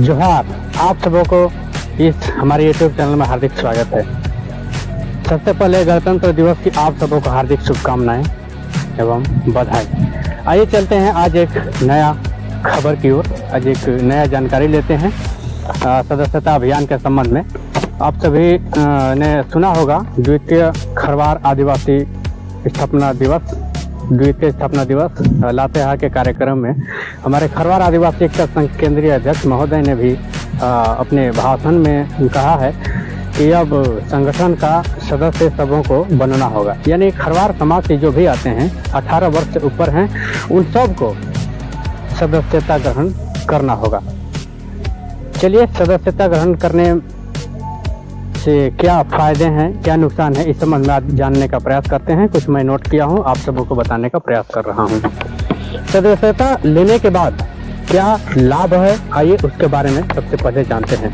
जोहार, आप सबों को इस हमारे YouTube चैनल में हार्दिक स्वागत है। सबसे पहले गणतंत्र दिवस की आप सबों को हार्दिक शुभकामनाएं एवं बधाई। आइए चलते हैं आज एक नया खबर की ओर, आज एक नया जानकारी लेते हैं सदस्यता अभियान के संबंध में। आप सभी ने सुना होगा द्वितीय खरवार आदिवासी स्थापना दिवस लातेहार के कार्यक्रम में हमारे खरवार आदिवासी एकता संघ केंद्रीय अध्यक्ष महोदय ने भी अपने भाषण में कहा है कि अब संगठन का सदस्य सबों को बनना होगा, यानी खरवार समाज से जो भी आते हैं 18 वर्ष से ऊपर हैं उन सब को सदस्यता ग्रहण करना होगा। चलिए, सदस्यता ग्रहण करने से क्या फ़ायदे हैं, क्या नुकसान है, इस संबंध में आज जानने का प्रयास करते हैं। कुछ मैं नोट किया हूँ, आप सबों को बताने का प्रयास कर रहा हूँ। सदस्यता लेने के बाद क्या लाभ है, आइए उसके बारे में सबसे पहले जानते हैं।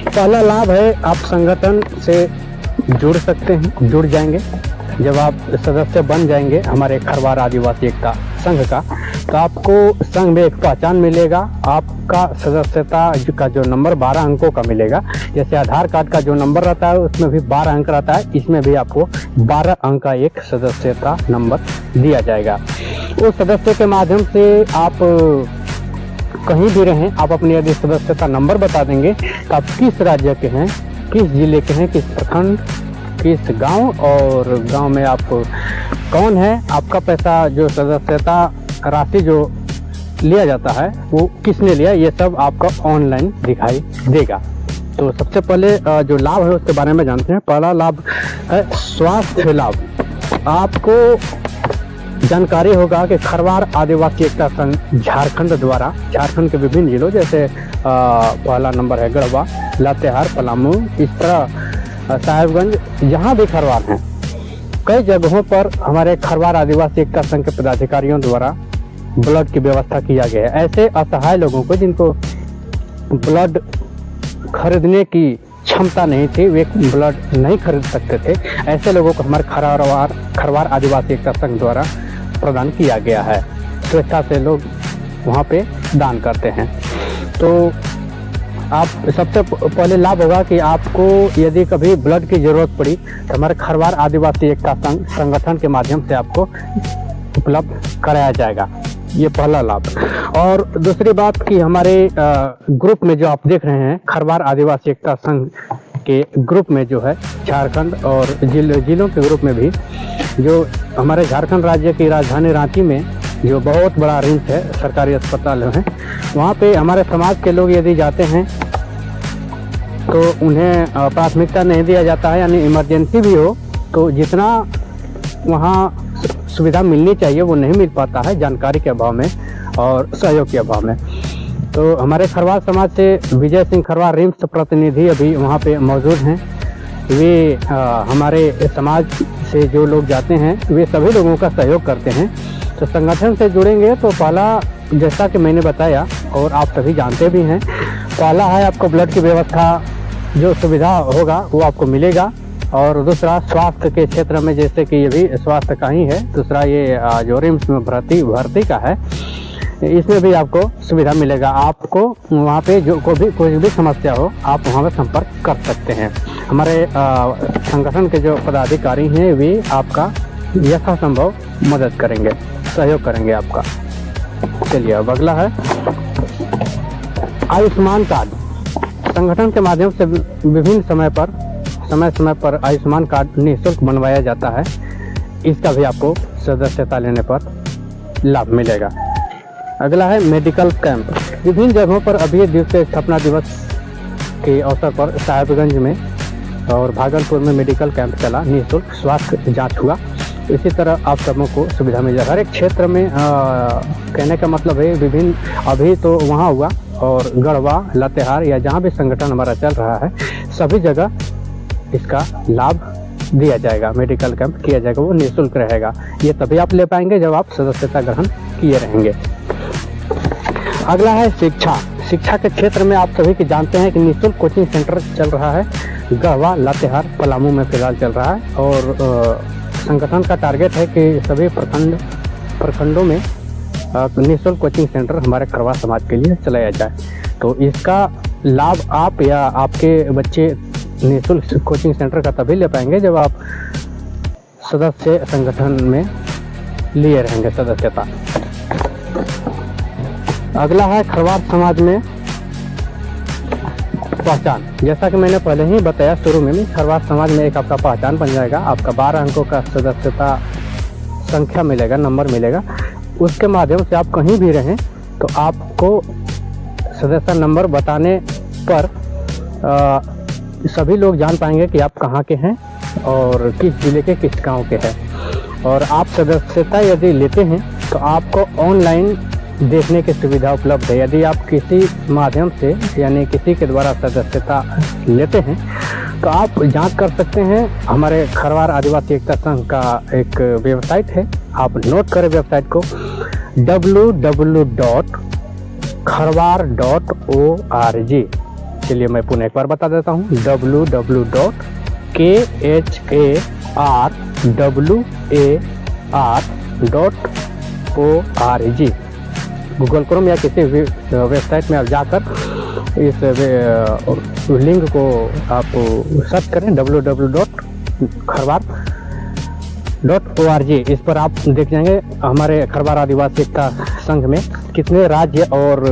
पहला लाभ है, आप संगठन से जुड़ जाएंगे। जब आप सदस्य बन जाएंगे हमारे खरवार आदिवासी एकता संघ का, तो आपको संघ में एक पहचान मिलेगा। आपका सदस्यता का जो नंबर 12 अंकों का मिलेगा, जैसे आधार कार्ड का जो नंबर रहता है उसमें भी 12 अंक रहता है, इसमें भी आपको 12 अंक का एक सदस्यता नंबर दिया जाएगा। उस सदस्य के माध्यम से आप कहीं भी रहें, आप अपनी यदि सदस्यता नंबर बता देंगे तो आप किस राज्य के हैं, किस जिले के हैं, किस प्रखंड, किस गांव और गांव में आप कौन है, आपका पैसा जो सदस्यता राशि जो लिया जाता है वो किसने लिया, ये सब आपका ऑनलाइन दिखाई देगा। तो सबसे पहले जो लाभ है उसके बारे में जानते हैं। पहला लाभ है स्वास्थ्य लाभ। आपको जानकारी होगा कि खरवार आदिवासी एकता संघ झारखंड द्वारा झारखंड के विभिन्न जिलों, जैसे पहला नंबर है गढ़वा, लातेहार, पलामू, इस तरह साहेबगंज, जहाँ भी खरवार हैं, कई जगहों पर हमारे खरवार आदिवासी एकता संघ के पदाधिकारियों द्वारा ब्लड की व्यवस्था किया गया है। ऐसे असहाय लोगों को जिनको ब्लड खरीदने की क्षमता नहीं थी, वे ब्लड नहीं खरीद सकते थे, ऐसे लोगों को हमारे खरवार आदिवासी एकता संघ द्वारा प्रदान किया गया है। स्वेच्छा से लोग वहाँ पे दान करते हैं। तो आप सबसे पहले लाभ होगा कि आपको यदि कभी ब्लड की ज़रूरत पड़ी तो हमारे खरवार आदिवासी एकता संघ संगठन के माध्यम से आपको उपलब्ध कराया जाएगा। ये पहला लाभ। और दूसरी बात कि हमारे ग्रुप में जो आप देख रहे हैं, खरवार आदिवासी एकता संघ के ग्रुप में जो है झारखंड और जिलों के ग्रुप में भी, जो हमारे झारखंड राज्य की राजधानी रांची में जो बहुत बड़ा रिम्स है, सरकारी अस्पताल है, वहाँ पे हमारे समाज के लोग यदि जाते हैं तो उन्हें प्राथमिकता नहीं दिया जाता है, यानी इमरजेंसी भी हो तो जितना वहाँ सुविधा मिलनी चाहिए वो नहीं मिल पाता है, जानकारी के अभाव में और सहयोग के अभाव में। तो हमारे खरवार समाज से विजय सिंह खरवार रिम्स प्रतिनिधि अभी वहाँ पे मौजूद हैं। वे हमारे समाज से जो लोग जाते हैं वे सभी लोगों का सहयोग करते हैं। तो संगठन से जुड़ेंगे तो पहला, जैसा कि मैंने बताया और आप सभी जानते भी हैं, पहला है आपको ब्लड की व्यवस्था जो सुविधा होगा वो आपको मिलेगा। और दूसरा स्वास्थ्य के क्षेत्र में, जैसे कि ये भी स्वास्थ्य का ही है, दूसरा ये जो रिम्स में भर्ती का है, इसमें भी आपको सुविधा मिलेगा। आपको वहाँ पे जो कोई भी समस्या हो आप वहाँ पे संपर्क कर सकते हैं। हमारे संगठन के जो पदाधिकारी हैं वे आपका यथासंभव मदद करेंगे, सहयोग करेंगे आपका। चलिए, अब अगला है आयुष्मान कार्ड। संगठन के माध्यम से विभिन्न समय पर आयुष्मान कार्ड निःशुल्क बनवाया जाता है। इसका भी आपको सदस्यता लेने पर लाभ मिलेगा। अगला है मेडिकल कैंप। विभिन्न जगहों पर अभी द्वितीय स्थापना दिवस के अवसर पर साहेबगंज में और भागलपुर में मेडिकल कैंप चला, निःशुल्क स्वास्थ्य जांच हुआ। इसी तरह आप सबों को सुविधा मिल जाएगी हर एक क्षेत्र में। कहने का मतलब है विभिन्न, अभी तो वहाँ हुआ और गढ़वा, लातेहार या जहाँ भी संगठन हमारा चल रहा है सभी जगह इसका लाभ दिया जाएगा, मेडिकल कैंप किया जाएगा, वो निःशुल्क रहेगा। ये तभी आप ले पाएंगे जब आप सदस्यता ग्रहण किए रहेंगे। अगला है शिक्षा के क्षेत्र में आप सभी के जानते हैं कि निःशुल्क कोचिंग सेंटर चल रहा है, गढ़वा, लातेहार, पलामू में फिलहाल चल रहा है। और संगठन का टारगेट है कि सभी प्रखंडों में निःशुल्क कोचिंग सेंटर हमारे खरवार समाज के लिए चलाया जाए। तो इसका लाभ आप या आपके बच्चे निःशुल्क कोचिंग सेंटर का तभी ले पाएंगे जब आप सदस्य संगठन में लिए रहेंगे सदस्यता। अगला है खरवार समाज में पहचान। जैसा कि मैंने पहले ही बताया शुरू में, खरवार समाज में एक आपका पहचान बन जाएगा। आपका 12 अंकों का सदस्यता संख्या मिलेगा, नंबर मिलेगा। उसके माध्यम से आप कहीं भी रहें तो आपको सदस्यता नंबर बताने पर सभी लोग जान पाएंगे कि आप कहाँ के हैं और किस जिले के किस गांव के हैं। और आप सदस्यता यदि लेते हैं तो आपको ऑनलाइन देखने की सुविधा उपलब्ध है। यदि आप किसी माध्यम से यानी किसी के द्वारा सदस्यता लेते हैं तो आप जांच कर सकते हैं। हमारे खरवार आदिवासी एकता संघ का एक वेबसाइट है, आप नोट करें वेबसाइट को www.kharwar.org। चलिए मैं पुनः एक बार बता देता हूँ www.kharwar.org। गूगल क्रोम या किसी वेबसाइट में आप जाकर इस लिंक को आप सर्च करें www.kharwar.org। इस पर आप देख जाएंगे हमारे खरवार आदिवासी एकता संघ में कितने राज्य और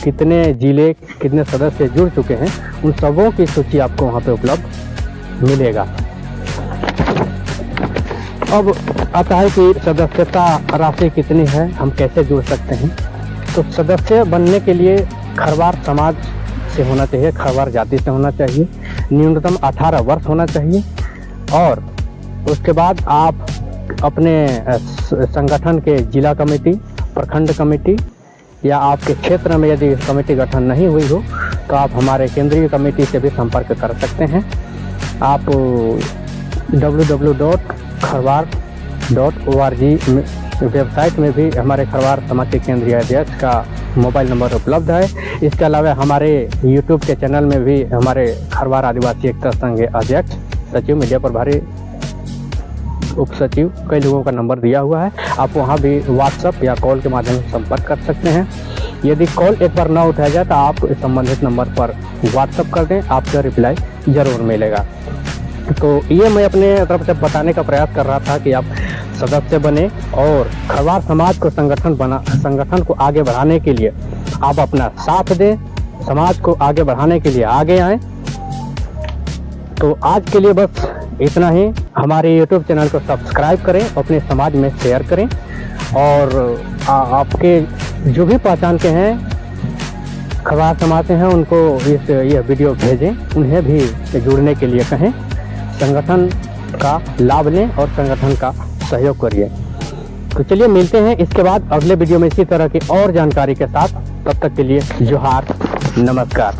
कितने जिले, कितने सदस्य जुड़ चुके हैं, उन सबों की सूची आपको वहाँ पे उपलब्ध मिलेगा। अब आता है कि सदस्यता राशि कितनी है, हम कैसे जुड़ सकते हैं। तो सदस्य बनने के लिए खरवार समाज से होना चाहिए, खरवार जाति से होना चाहिए, न्यूनतम 18 वर्ष होना चाहिए और उसके बाद आप अपने संगठन के जिला कमेटी, प्रखंड कमेटी या आपके क्षेत्र में यदि कमेटी गठन नहीं हुई हो तो आप हमारे केंद्रीय कमेटी से भी संपर्क कर सकते हैं। आप www.kharwar.org वेबसाइट में भी हमारे खरवार समाज के केंद्रीय अध्यक्ष का मोबाइल नंबर उपलब्ध है। इसके अलावा हमारे यूट्यूब के चैनल में भी हमारे खरवार आदिवासी एकता संघ अध्यक्ष, सचिव, मीडिया प्रभारी, उप सचिव, कई लोगों का नंबर दिया हुआ है। आप वहां भी व्हाट्सएप या कॉल के माध्यम से संपर्क कर सकते हैं। यदि कॉल एक बार ना उठाया जाए तो आप संबंधित नंबर पर व्हाट्सएप कर दें, आपका रिप्लाई जरूर मिलेगा। तो ये मैं अपने तरफ से बताने का प्रयास कर रहा था कि आप सदस्य बने और खरवार समाज को संगठन को आगे बढ़ाने के लिए आप अपना साथ दें, समाज को आगे बढ़ाने के लिए आगे आएं। तो आज के लिए बस इतना ही। हमारे YouTube चैनल को सब्सक्राइब करें, अपने समाज में शेयर करें और आपके जो भी पहचान के हैं खरवार समाज से हैं उनको यह वीडियो भेजें, उन्हें भी जुड़ने के लिए कहें, संगठन का लाभ लें और संगठन का सहयोग करिए। तो चलिए मिलते हैं इसके बाद अगले वीडियो में इसी तरह की और जानकारी के साथ। तब तक के लिए जोहार, नमस्कार।